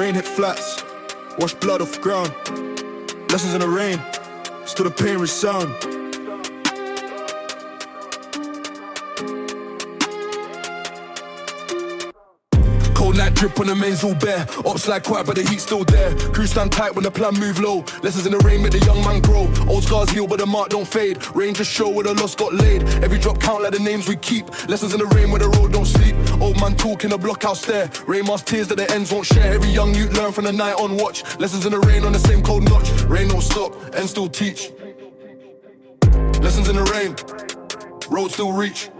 Rain hit flats, wash blood off the ground. Lessons in the rain, still the pain resound. Cold night drip when the mains all bare. Ops like quiet but the heat's still there. Crew stand tight when the plan move low. Lessons in the rain make the young man grow. Old scars heal but the mark don't fade. Rain just show where the loss got laid. Every drop count like the names we keep. Lessons in the rain where the road don't sleep. Old man talk in the blockhouse stare. Rain mask tears that the ends won't share. Every young youth learn from the night on watch. Lessons in the rain on the same cold notch. Rain don't stop and still teach. Lessons in the rain, road still reach.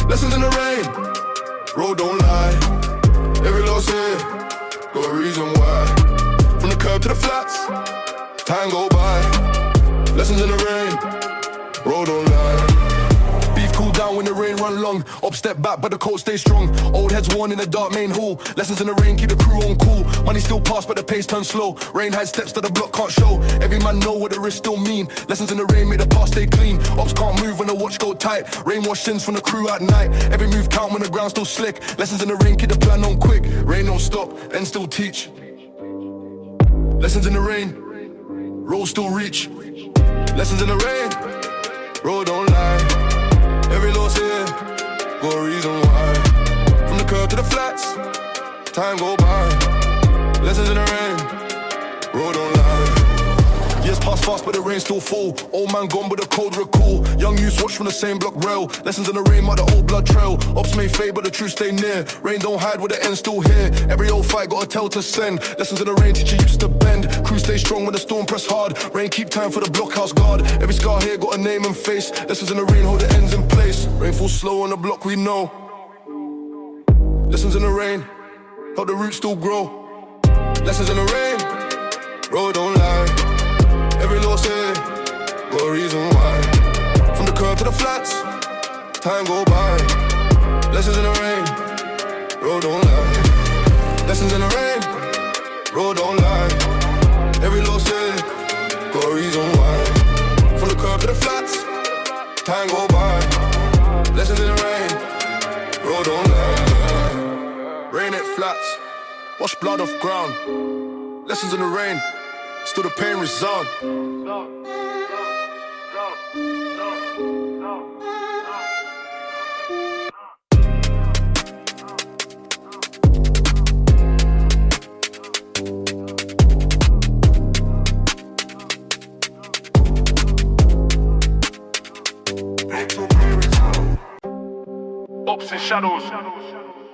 Lessons in the rain, road don't lie. Every loss here, got a reason why. From the curb to the flats, time go by. Lessons in the rain, road don't lie. Beef cool down when the rain run long. Up step back but the cold stay strong. Old heads worn in the dark main hall. Lessons in the rain keep the crew on cool. Money still pass but the pace turns slow. Rain hides steps that the block can't show. Every man know what the risk still mean. Lessons in the rain make the past stay clean. Ops can't move when the watch go tight. Rain wash sins from the crew at night. Every move count when the ground still slick. Lessons in the rain keep the plan on quick. Rain don't stop and still teach. Lessons in the rain, road still reach. Lessons in the rain, road don't lie. Every loss here, got a reason why. From the curb to the flats, time go by. Lessons in the rain, road don't lie. Years pass fast but the rain still fall. Old man gone but the cold recall. Young youths watch from the same block rail. Lessons in the rain mark the old blood trail. Ops may fade but the truth stay near. Rain don't hide with the end still here. Every old fight got a tell to send. Lessons in the rain teach you used to bend. Crew stay strong when the storm press hard. Rain keep time for the blockhouse guard. Every scar here got a name and face. Lessons in the rain hold the ends in place. Rain falls slow on the block we know. Lessons in the rain help the roots still grow. Lessons in the rain, road don't lie. Every loss here, got a reason why. From the curb to the flats, time go by. Lessons in the rain, road don't lie. Lessons in the rain, road don't lie. Every loss here, got a reason why. From the curb to the flats, time go by. Lessons in the rain, road don't lie. Rain it flats, wash blood off ground. Lessons in the rain, still the pain resound. Ups and shadows,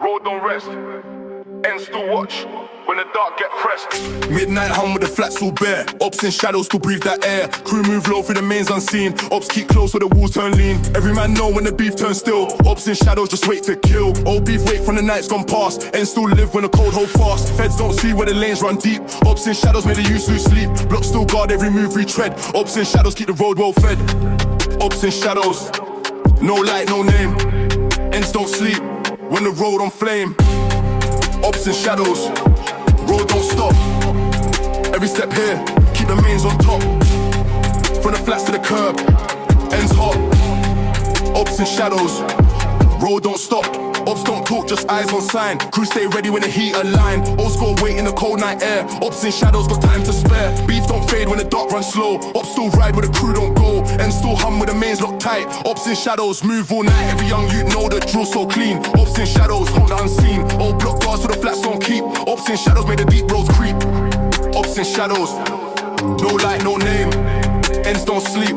road don't rest, and still watch when the dark get pressed. Midnight hum with the flats all bare. Ops in shadows to breathe that air. Crew move low through the mains unseen. Ops keep close where the walls turn lean. Every man know when the beef turns still. Ops in shadows just wait to kill. Old beef wait from the nights gone past, and still live when the cold hold fast. Feds don't see where the lanes run deep. Ops in shadows make the youth lose sleep. Blocks still guard every move we tread. Ops in shadows keep the road well fed. Ops in shadows, no light, no name. Ends don't sleep when the road on flame. Ops in shadows, road don't stop. Every step here, keep the mains on top. From the flats to the curb, ends hot. Ops in shadows, road don't stop. Ops don't talk, just eyes on sign. Crew stay ready when the heat align. Old school wait in the cold night air. Ops in shadows, got time to spare. Beef don't fade when the dark runs slow. Ops still ride where the crew don't go, and still hum with the mains locked tight. Ops in shadows, move all night. Every young youth know the drill so clean. Ops in shadows, hold the unseen. Old block guards so the flats don't keep. Ops in shadows, make the deep roads creep. Ops in shadows, no light, no name. Ends don't sleep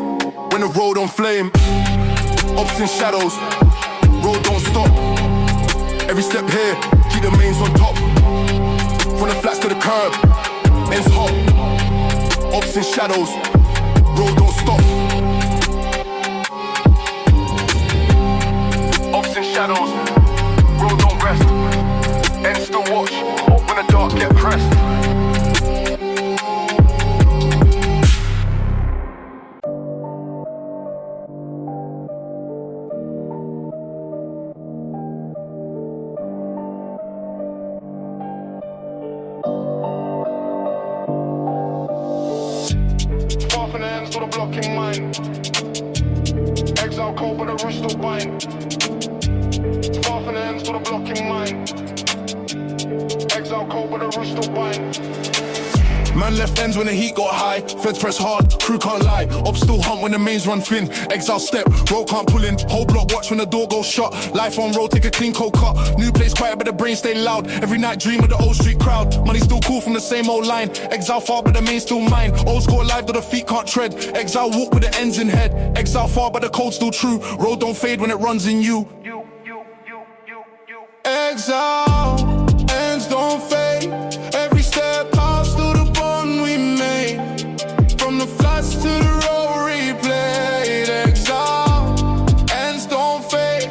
when the road on flame. Ops in shadows, road don't stop. Every step here, keep the mains on top. From the flats to the curb, ends hot. Ops in shadows, road don't stop. Ops in shadows, road don't rest. Ends still watch when the dark get pressed. Blocking mine. Exile cold but the roots still bind. Far from the ends to the blocking mine. Exile cold but the roof still bind. Man left ends when the heat got high. Feds press hard, crew can't lie. Ops still hunt when the mains run thin. Exile step, road can't pull in. Whole block watch when the door goes shut. Life on road, take a clean cold cut. New place quiet but the brain stay loud. Every night dream of the old street crowd. Money still cool from the same old line. Exile far but the main still mine. Old school alive though the feet can't tread. Exile walk with the ends in head. Exile far but the cold still true. Road don't fade when it runs in you. Exile, ends don't fade. Every step past through the bond we made. From the flats to the road replayed. Exile, ends don't fade.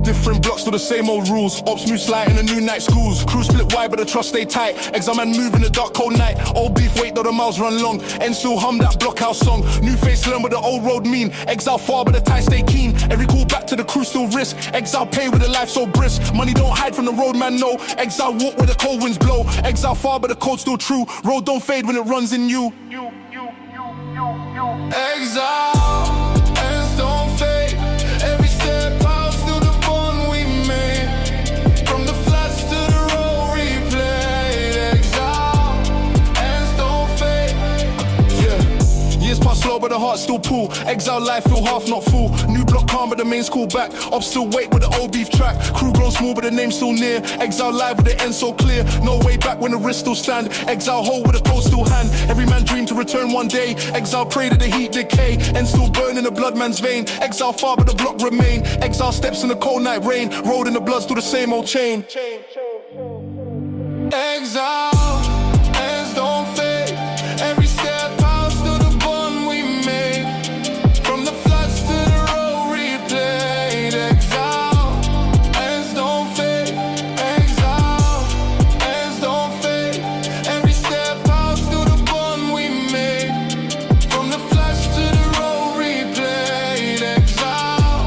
Different blocks to the same old rules. Ops move slight in the new night schools. Crew split wide but the trust stay tight. Exile man move in the dark cold night. Old beef wait though the miles run long. And still hum that blockhouse song. New face learn what the old road mean. Exile far but the ties stay keen. Every call back to the crew still risk. Exile pay with a life so brisk. Money don't hide from the road man no. Exile walk where the cold winds blow. Exile far but the cold still true. Road don't fade when it runs in you. Exile, ends don't fade. Every step past through the bond we made. From the flats to the road replayed. Exile, ends don't fade. Yeah, years pass slow but the heart still pull. Exile life feel half not full. New block calm but the main school back. Ops still wait with the old beef track. Crew grown small but the name still near. Exile live with the end so clear. No way back when the wrist still stand. Exile hold with the cold still hand. Every man dream to return one day. Exile pray that the heat decay. And still burn in the blood man's vein. Exile far but the block remain. Exile steps in the cold night rain. Road in the blood through the same old chain. Exile, ends don't fade. Every step past through the bond we made. From the flats to the road replayed. Exile, ends don't fade. Exile, ends don't fade. Every step past through the bond we made. From the flats to the road replayed. Exile,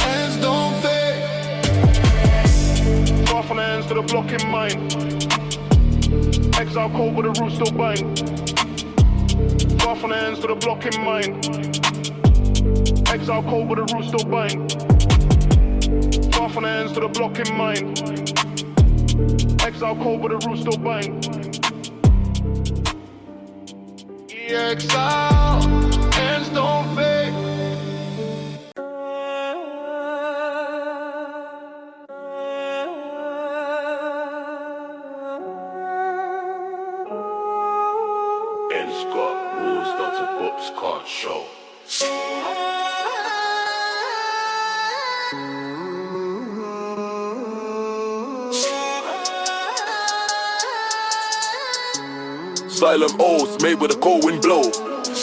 ends don't fade. Far from the ends to the block in mind. Exile cold but the roof still bind. Far from the ends to the block in mind. Exile cold but the roof still bind. Far from the ends to the block in mind. Exile cold but the roof still bind. Yeah, exile, ends don't fade. Ends got rules that the books can't show. Silent oaths made with a cold wind blow.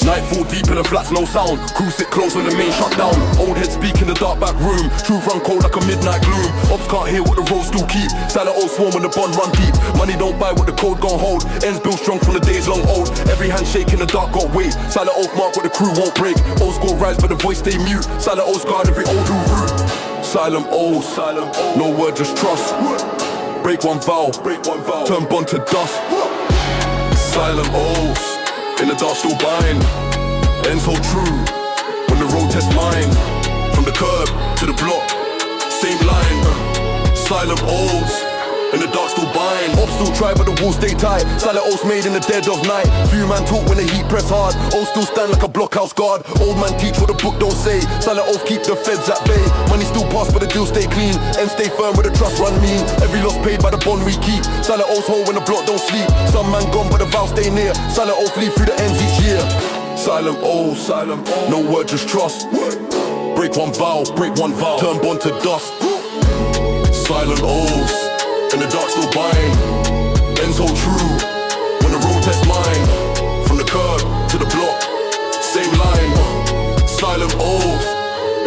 Nightfall deep in the flats, no sound. Crew sit close when the main shut down. Old head speak in the dark back room. Truth run cold like a midnight gloom. Ops can't hear what the roads still keep. Silent old swarm when the bond run deep. Money don't buy what the code gon' hold. Ends built strong from the days long old. Every handshake in the dark got weight. Silent oath mark what the crew won't break. Old school rise but the voice stay mute. Silent oath guard every old new route. Silent oath, no word just trust. Break one vow, turn bond to dust. Silent oaths, in the dark still bind. Ends hold true, when the road test mine. From the curb to the block, same line. Silent oaths, in the dark still bind. Ops still try but the walls stay tight. Silent oaths made in the dead of night. Few man talk when the heat press hard. Old still stand like a blockhouse guard. Old man teach what the book don't say. Silent oath keep the feds at bay. Money still pass but the deal stay clean. And stay firm with the trust run mean. Every loss paid by the bond we keep. Silent oaths hold when the block don't sleep. Some man gone but the vow stay near. Silent oath leave through the ends each year. Silent oaths, no word just trust. Break one vow, turn bond to dust. Silent oaths, in the dark still bind. Ends hold true, when the road test mine. From the curb to the block, same line. Silent oath,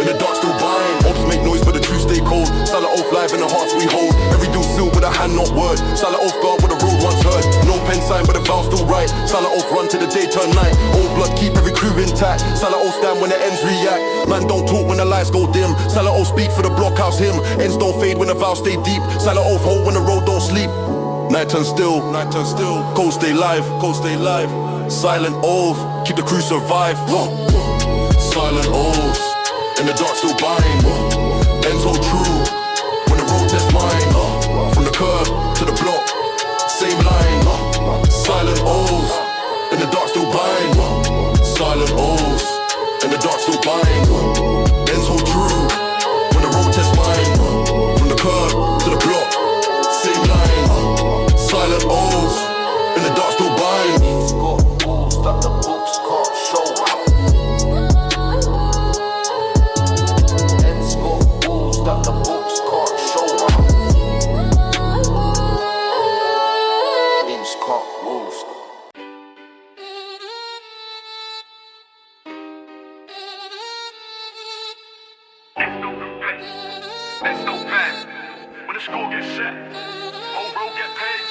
in the dark still bind. Ops make noise but the truth stay cold. Silent oath live in the hearts we hold. Every deal sealed with a hand not word. Silent oath guard where the road once heard. No pen sign but the vow still right. Silent oath run till the day turn night. Old blood keep every crew intact. Silent oath stand when the ends react. Man don't talk when the lights go dim. Silent oath speak for the blockhouse hymn. Ends don't fade when the vow stay deep. Silent oath hold when the road don't sleep. Night turn still, cold stay live. Silent oath, keep the crew survive. Silent oaths, in the dark still bind. Ends hold true, when the road test mine. From the curb to the block. Silent O's, in the dark still bind. Silent O's, in the dark still bind. Ends hold true, when the road test mine. From the curb to the block, same line. Silent O's, in the dark still bind. It's got rules that the books can't show. Ends got rules that the books can't show. Ends got rules. It's no pen. When the score gets set, whole road get paid.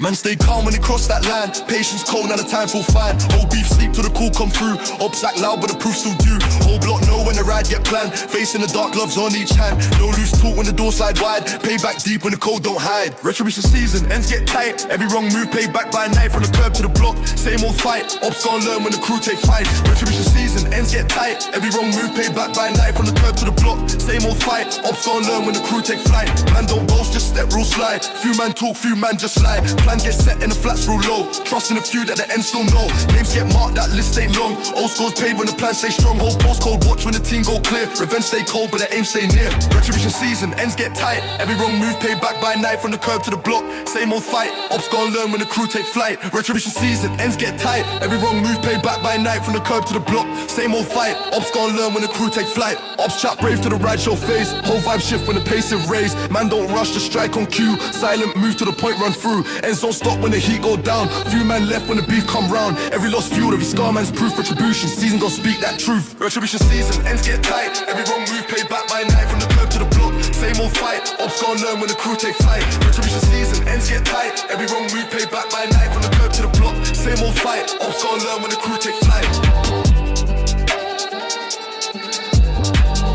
Man stay calm when they cross that line. Patience cold, now the time feel fine. Whole beef sleep till the call come through. Ops act loud but the proof still due. Whole block know when the ride get planned. Facing the dark, gloves on each hand. No loose talk when the door slide wide. Pay back deep when the cold don't hide. Retribution season, ends get tight. Every wrong move paid back by night. From the curb to the block, same old fight. Ops gon' learn when the crew take flight. Retribution season, ends get tight. Every wrong move paid back by night. From the curb to the block, same old fight. Ops gon' learn when the crew take flight. Man don't boast, just step real slide. Few man talk, few man just lie. Plan get set in the flats real low. Trusting a few that the end still know. Names get marked, that list ain't long. Old scores paid when the plan stay strong. Whole postcode watch when the team go clear. Revenge stay cold but the aim stay near. Retribution season, ends get tight. Every wrong move paid back by night. From the curb to the block, same old fight. Ops gon' learn when the crew take flight. Retribution season, ends get tight. Every wrong move paid back by night. From the curb to the block, same old fight. Ops gon' learn when the crew take flight. Ops chat brave to the ride show phase. Whole vibe shift when the pace is raised. Man don't rush to strike on cue. Silent move to the point run through. Ends don't stop when the heat go down. Few man left when the beef come round. Every lost fuel, every scar man's proof. Retribution season gon' speak that truth. Retribution season, ends get tight. Every wrong move paid back by night. From the curb to the block, same old fight. Ops gon' learn when the crew take flight. Retribution season, ends get tight. Every wrong move paid back by night. From the curb to the block, same old fight. Ops gon' learn when the crew take flight.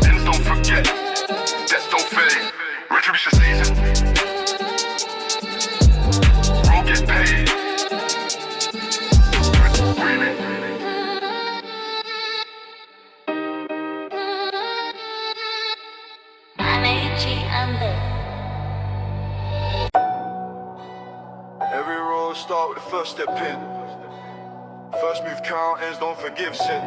Ends don't forget, debts don't fade. Retribution season, road get paid. Really? Every road start with the first step in. First move count, ends don't forgive sin.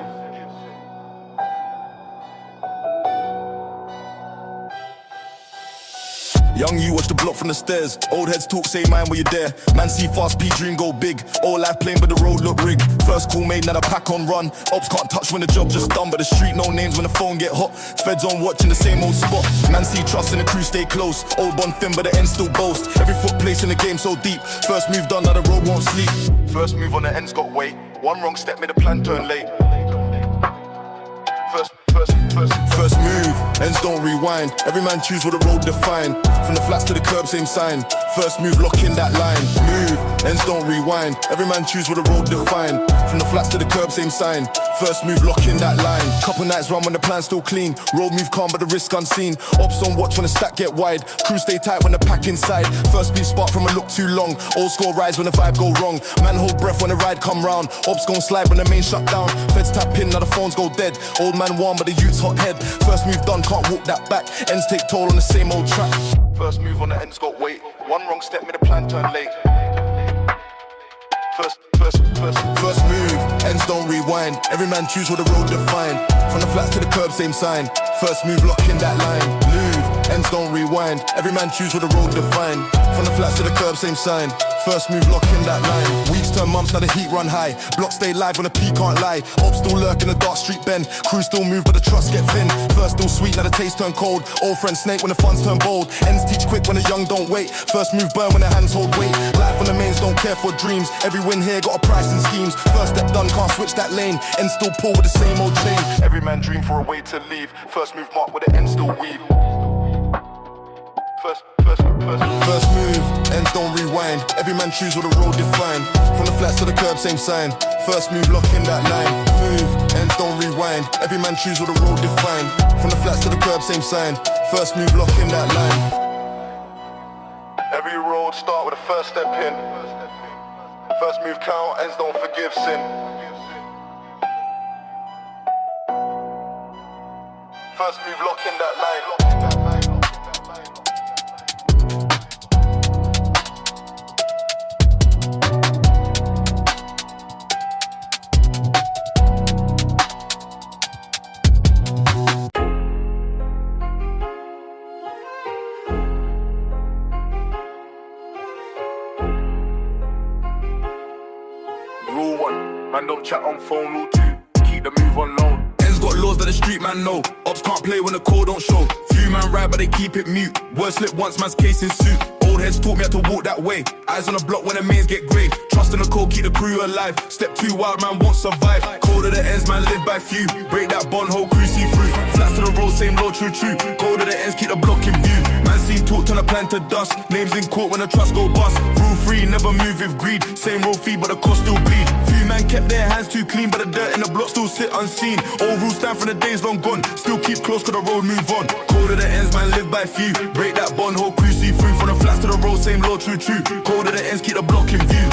Young you watch the block from the stairs. Old heads talk, say mine when you're there. Man see fast, P dream go big. All life playing but the road look rigged. First call made, now the pack on run. Ops can't touch when the job just done. But the street no names when the phone get hot. Feds on watch in the same old spot. Man see trust and the crew stay close. Old bond thin but the end still boast. Every foot place in the game so deep. First move done, now the road won't sleep. First move on the end's got weight. One wrong step made the plan turn late. First move, ends don't rewind. Every man choose what the road define. From the flats to the curb, same sign. First move, lock in that line. Move, ends don't rewind. Every man choose what the road define. From the flats to the curb, same sign. First move, lock in that line. Couple nights run when the plan's still clean. Road move calm but the risk unseen. Ops on watch when the stack get wide. Crew stay tight when the pack inside. First beat spark from a look too long. Old score rise when the vibe go wrong. Man hold breath when the ride come round. Ops gon' slide when the main shut down. Feds tap in, now the phones go dead. Old man warm but the youth's hot head. First move done, can't walk that back. Ends take toll on the same old track. First move on the end's got weight. One wrong step made the plan turn late. First move, ends don't rewind. Every man choose what the road define. From the flats to the curb, same sign. First move, lock in that line. Move, ends don't rewind. Every man choose what the road define. From the flats to the curb, same sign. First move, lock in that line. Weeks turn months, now the heat run high. Blocks stay live when the P can't lie. Ops still lurk in the dark street bend. Crew still move but the trust get thin. First still sweet, now the taste turn cold. Old friend snake when the funds turn bold. Ends teach quick when the young don't wait. First move burn when the hands hold weight. Life on the mains don't care for dreams. Every win here got a price in schemes. First step done, can't switch that lane. Ends still pull with the same old chain. Every man dream for a way to leave. First move mark with the end still weave. First move, ends don't rewind. Every man choose what the road define. From the flats to the curb, same sign. First move, lock in that line. Move, ends don't rewind. Every man choose what the road define. From the flats to the curb, same sign. First move, lock in that line. Every road start with a first step in. First move count, ends don't forgive sin. First move, lock in that line. one. Man don't chat on phone, rule two. Keep the move on low. Ends got laws that the street man know. Ops can't play when the code don't show. Few man ride but they keep it mute. Word slip once, man's case in suit. Old heads taught me how to walk that way. Eyes on the block when the mains get grey. Trust in the code, keep the crew alive. Step too wild, man won't survive. Code of the ends, man live by few. Break that bond, whole crew see through. Flats to the road, same low, true. Code of the ends, keep the block in view. Man seen talk, turn a plan to dust. Names in court when the trust go bust. Rule free, never move with greed. Same road fee, but the cost still bleed. Few man kept their hands too clean, but the dirt in the block still sit unseen. Old rules stand for the days long gone. Still keep close, cause the road move on. Code of the ends, man live by few. Break that bond, whole crew see through. From the flats to the road, same low, true. Code of the ends, keep the block in view.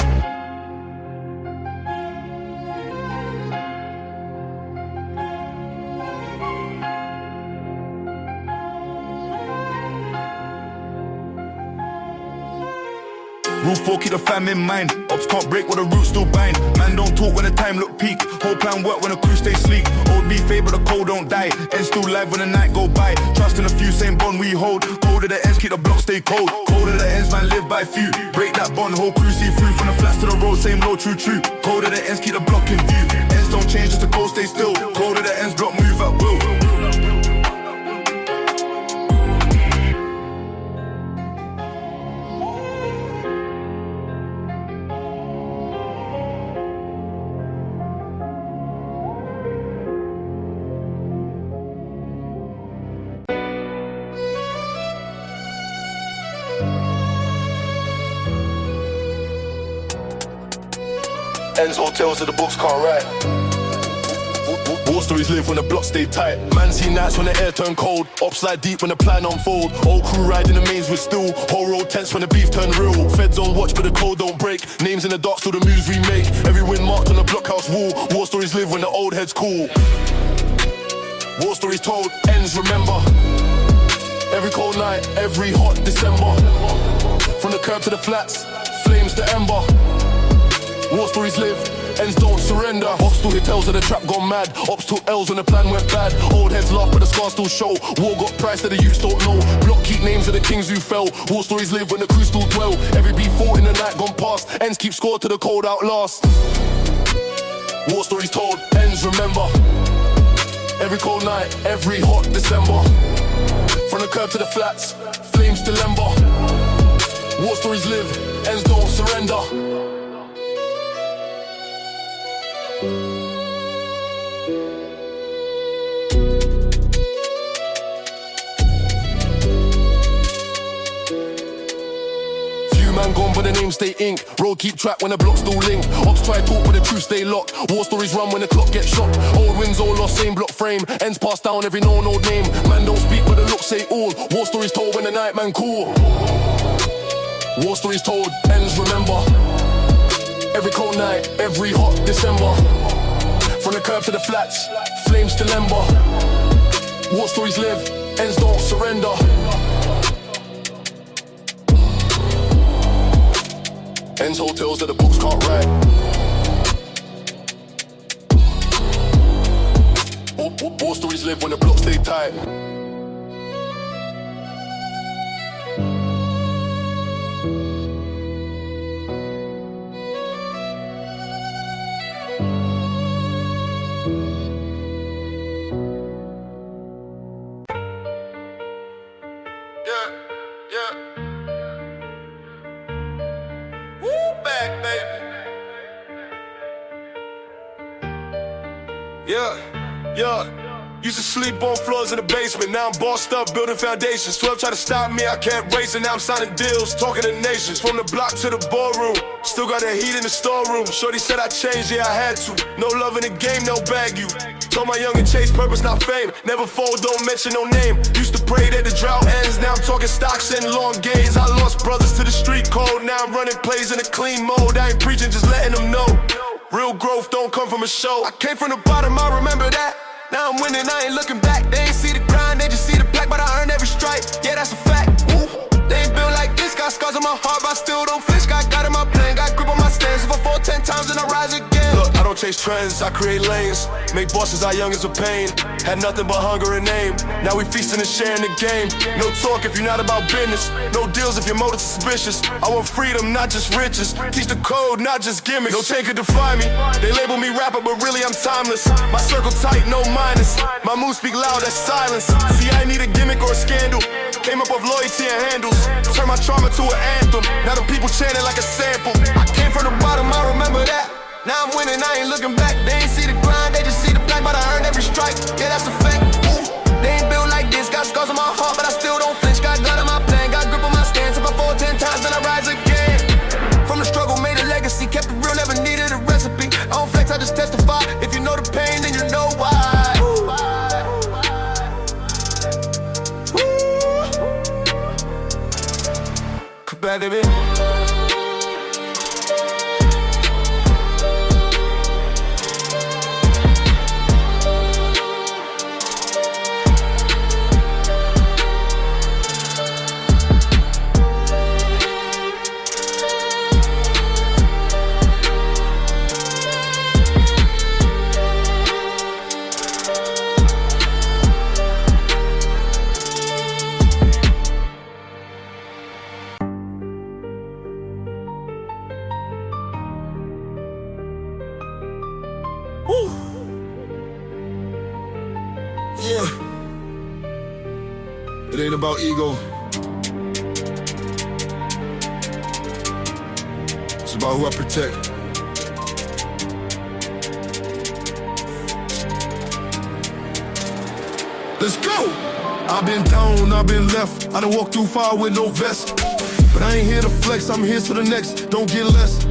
Rule 4, keep the fam in mind. Ops can't break when the roots still bind. Man don't talk when the time look peak. Whole plan work when the crew stay sleek. Old beef fade but the code don't die. End still live when the night go by. Trust in a few, same bond we hold. Code of the ends, keep the block stay cold. Code of the ends, man live by few. Break that bond, whole crew see through. From the flats to the road, same low, true. Code of the ends, keep the block in view. Ends don't change, just the code stay still. Code of the ends, block move at will. Ends hotels that the books can't write. War stories live when the blocks stay tight. Man see nights when the air turn cold. Ops slide deep when the plan unfold. Old crew riding the mains with steel. Whole road tense when the beef turn real. Feds on watch but the code don't break. Names in the dark still the moves we make. Every win marked on the blockhouse wall. War stories live when the old heads cool. War stories told, ends remember. Every cold night, every hot December. From the curb to the flats, flames to ember. War stories live, ends don't surrender. Ops still hit tells of the trap gone mad. Ops took L's when the plan went bad. Old heads laugh but the scars still show. War got price that the youths don't know. Block keep names of the kings who fell. War stories live when the crew still dwell. Every beef fought in the night gone past. Ends keep score to the cold outlast. War stories told, ends remember. Every cold night, every hot December. From the curb to the flats, flames to lember. War stories live, ends don't surrender. Man gone but the name stay ink. Road keep track when the blocks still link. Ops try talk but the truth stay locked. War stories run when the clock gets shot. Old wins all lost, same block frame. Ends passed down every known old name. Man don't speak but the looks say all. War stories told when the night man cool. War stories told, ends remember. Every cold night, every hot December. From the curb to the flats, flames to lember. War stories live, ends don't surrender. Ends hotels that the books can't write. War stories live when the blocks stay tight. Used to sleep on floors in the basement. Now I'm bossed up, building foundations. 12 try to stop me, I kept racing. Now I'm signing deals, talking to nations. From the block to the ballroom, still got the heat in the storeroom. Shorty said I changed, yeah I had to. No love in the game, no bag you. Told my youngin' chase purpose, not fame. Never fold, don't mention no name. Used to pray that the drought ends. Now I'm talking stocks and long gains. I lost brothers to the street code. Now I'm running plays in a clean mode. I ain't preaching, just letting them know. Real growth don't come from a show. I came from the bottom, I remember that. Now I'm winning, I ain't looking back. They ain't see the grind, they just see the plaque. But I earned every stripe, yeah that's a fact. Woo. They ain't built like this, got scars on my heart, but I still don't flinch. Got in my plan, got grip on my stance. If I fall 10 times, then I rise again. Look, I don't chase trends, I create lanes. Make bosses our youngins with pain. Had nothing but hunger and aim. Now we feasting and sharing the game. No talk if you're not about business. No deals if your motives suspicious. I want freedom, not just riches. Teach the code, not just gimmicks. No chain could define me. They label me rapper, but really I'm timeless. My circle tight, no minus. My moves speak loud, that's silence. See, I ain't need a gimmick or a scandal. Came up with loyalty and handles. Turn my trauma to an anthem. Now the people chanting like a sample. I came from the bottom, I remember that. Now I'm winning, I ain't looking back. They ain't see the grind, they just see the black, but I earned every strike. Yeah, that's a fact. Ooh, they ain't built like this. Got scars on my heart, but I still don't flinch. Got God on my plan, got grip on my stance. If I fall 10 times, then I rise again. From the struggle, made a legacy. Kept it real, never needed a recipe. I don't flex, I just testify. If you know the pain, then you know why. Ooh. Come back, baby. Woo. Yeah. It ain't about ego. It's about who I protect. Let's go! I've been down, I've been left. I done walked too far with no vest. But I ain't here to flex, I'm here to the next. Don't get less.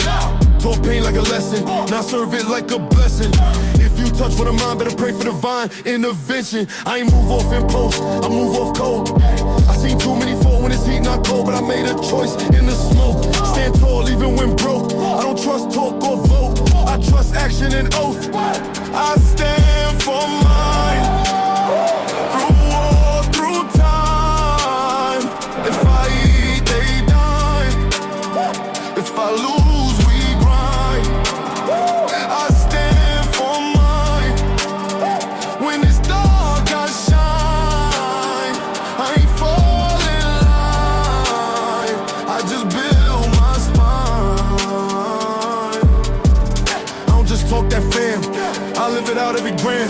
Taught pain like a lesson, now serve it like a blessing. If you touch with a mind, better pray for divine intervention. I ain't move off impulse, I move off cold. I seen too many fall when it's heat, not cold. But I made a choice in the smoke. Stand tall even when broke. I don't trust talk or vote, I trust action and oath. I stand for mine. Through war, through time. If I eat, they dine. If I lose, we grind. I stand for mine. When it's dark, I shine. I ain't fall in line. I just build my spine. I don't just talk that fam, I live it out every gram.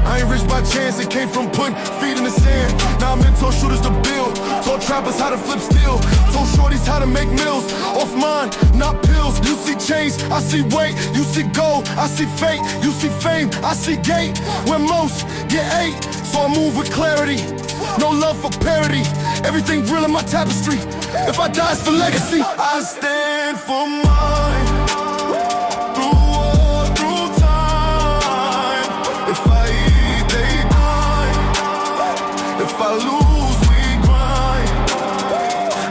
I ain't rich by chance, it came from putting feet in the sand. Now I mentor shooters to build, taught trappers how to flip steel, told shorties how to make meals. Off mine, not pills. You see change, I see weight. You see gold, I see fate. You see fame, I see gate. When most get 8, so I move with clarity. No love for parody, everything real in my tapestry. If I die, it's for legacy. I stand for mine. Through war, through time. If I eat, they die. If I lose, we grind.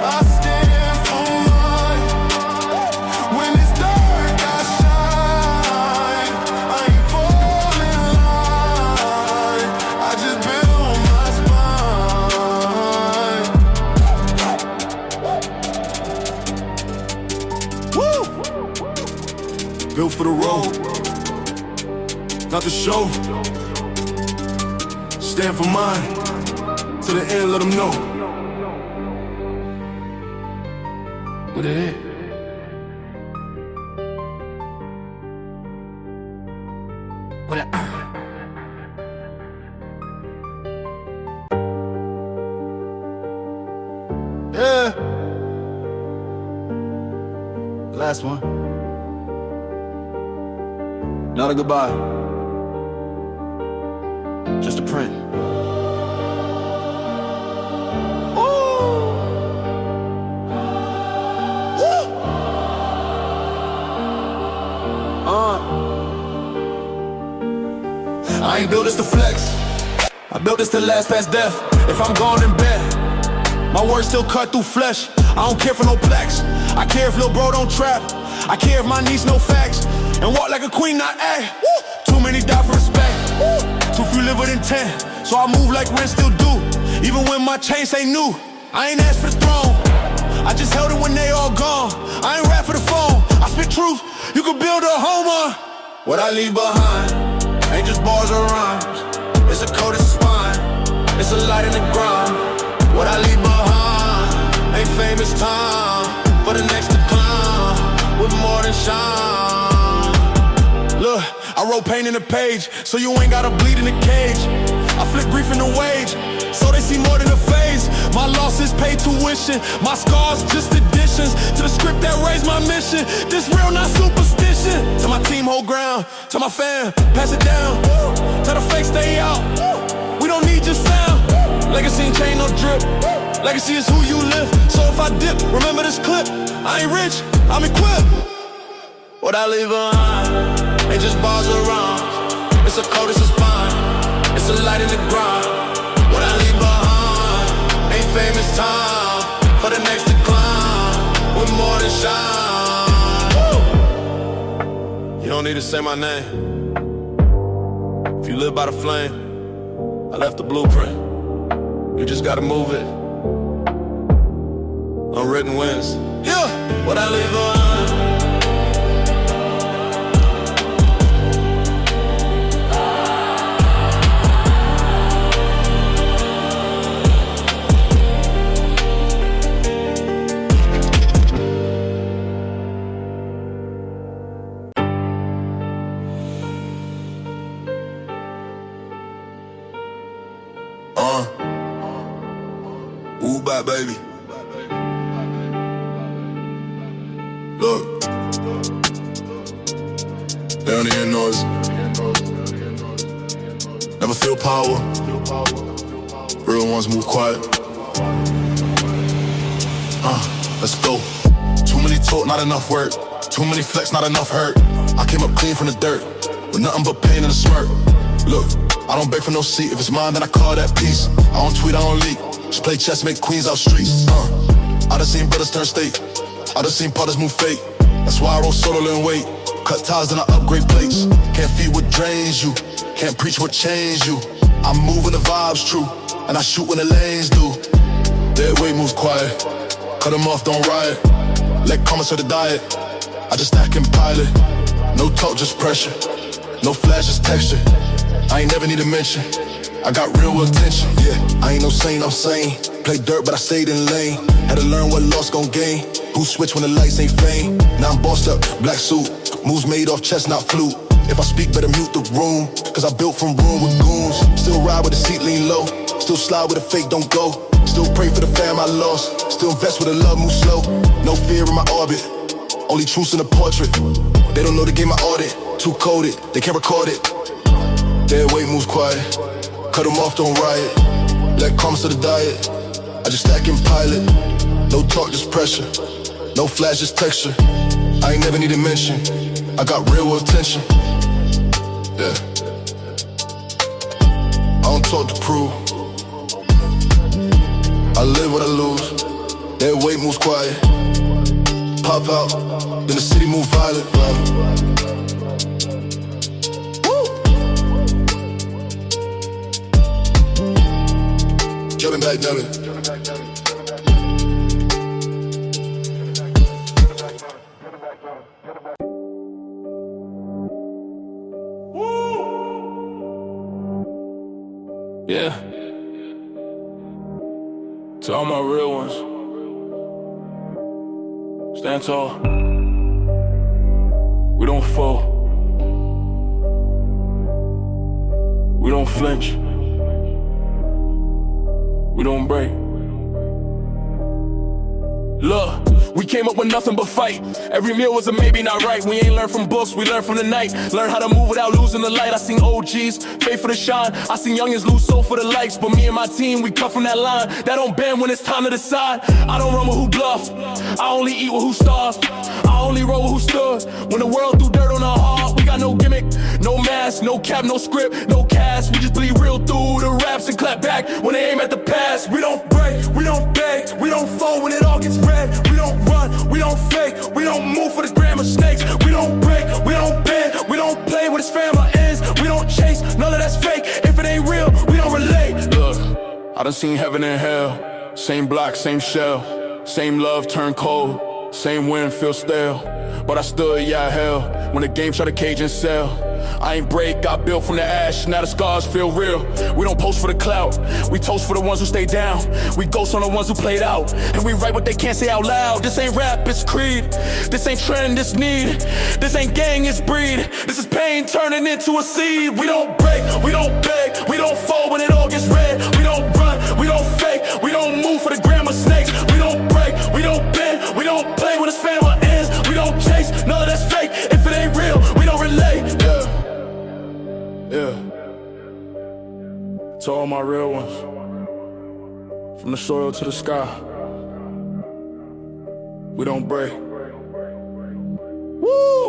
I stand for mine. When it's dark, I shine. I ain't falling line. I just build my spine. Woo! Built for the road, not the show. Stand for mine. To the end, let them know. What it is? What it Yeah. Last one. Not a goodbye. Just a print. I ain't built this to flex, I built this to last past death. If I'm gone in bed, my words still cut through flesh. I don't care for no plaques, I care if lil' bro don't trap. I care if my niece know facts and walk like a queen, not act. Too many die for respect, too few live with intent. So I move like rent still do, even when my chains ain't new. I ain't asked for the throne, I just held it when they all gone. I ain't rap for the phone, I spit truth, you can build a home on. What I leave behind ain't just bars or rhymes. It's a code, it's a spine. It's a light in the ground. What I leave behind ain't famous time for the next to climb with more than shine. Look, I wrote pain in the page, so you ain't gotta bleed in the cage. I flip grief in the wage, so they see more than a phase. My losses pay tuition, my scars just additions to the script that raised my mission. This real, not superstition. To my team, hold ground. To my fam, pass it down. Tell the fake stay out. We don't need your sound. Legacy ain't chain, no drip. Legacy is who you live. So if I dip, remember this clip. I ain't rich, I'm equipped. What I leave behind ain't just bars or rhymes. It's a code, it's a spine. It's a light in the ground. What I leave behind ain't famous time for the next to climb with more than shine. Woo! You don't need to say my name. If you live by the flame, I left the blueprint. You just gotta move it. Unwritten wins. Yeah, what I leave behind. Ooh, bye, baby. Look, they don't hear noise. Never feel power. Real ones move quiet. Let's go. Too many talk, not enough work. Too many flex, not enough hurt. I came up clean from the dirt, with nothing but pain and a smirk. Look, I don't beg for no seat. If it's mine, then I call that peace. I don't tweet, I don't leak. Just play chess, make queens out streets. I done seen brothers turn state. I done seen potters move fake. That's why I roll solo and wait. Cut ties, then I upgrade plates. Can't feed what drains you. Can't preach what changed you. I'm moving the vibes true, and I shoot when the lanes do. Dead weight moves quiet. Cut them off, don't riot. Let comments to the diet. I just stack and pilot. No talk, just pressure. No flash, just texture. I ain't never need a mention. I got real attention, yeah. I ain't no saint, I'm sane. Play dirt, but I stayed in lane. Had to learn what loss gon' gain. Who switch when the lights ain't fame? Now I'm bossed up, black suit. Moves made off chestnut flute. If I speak, better mute the room. Cause I built from room with goons. Still ride with the seat lean low. Still slide with the fake, don't go. Still pray for the fam I lost. Still invest with the love, move slow. No fear in my orbit. Only truths in the portrait. They don't know the game I audit. Too coded, they can't record it. Dead weight moves quiet. Cut them off, don't riot. Let comments to the diet. I just stack and pilot. No talk, just pressure. No flash, just texture. I ain't never need a mention. I got real attention. Yeah. I don't talk to prove. I live what I lose. Their weight moves quiet. Pop out, then the city move violent. Jumping back, dummy. Yeah. To all my real ones, stand tall. We don't fall. We don't flinch. We don't break. Look, we came up with nothing but fight. Every meal was a maybe not right. We ain't learned from books, we learned from the night. Learn how to move without losing the light. I seen OGs, faithful to shine. I seen youngins lose soul for the likes. But me and my team, we cut from that line. That don't bend when it's time to decide. I don't run with who bluff. I only eat with who starved. I only roll with who stood. When the world threw dirt on our heart, we got no gimmick, no mask, no cap, no script, no cast. We just bleed real through the raps and clap back when they aim at the past. We don't break, we don't beg, we don't fold when it all gets red. We don't run, we don't fake, we don't move for the gram of snakes. We don't break, we don't bend, we don't play with his family ends. We don't chase, none of that's fake. If it ain't real, we don't relate. Look, I done seen heaven and hell. Same block, same shell. Same love turn cold. Same win, feel stale, but I stood, yeah, hell. When the game try to cage and sell, I ain't break, got built from the ash, now the scars feel real. We don't post for the clout, we toast for the ones who stay down. We ghost on the ones who played out, and we write what they can't say out loud. This ain't rap, it's creed. This ain't trend, it's need. This ain't gang, it's breed. This is pain turning into a seed. We don't break, we don't beg, we don't fold when it all gets red. We don't run, we don't fake, we don't move for the gram of snakes. We don't break, we don't bend, we don't play when this family ends. We don't chase, none of that's fake. If it ain't real, we don't relate. Yeah. To all my real ones, from the soil to the sky, we don't break. Woo!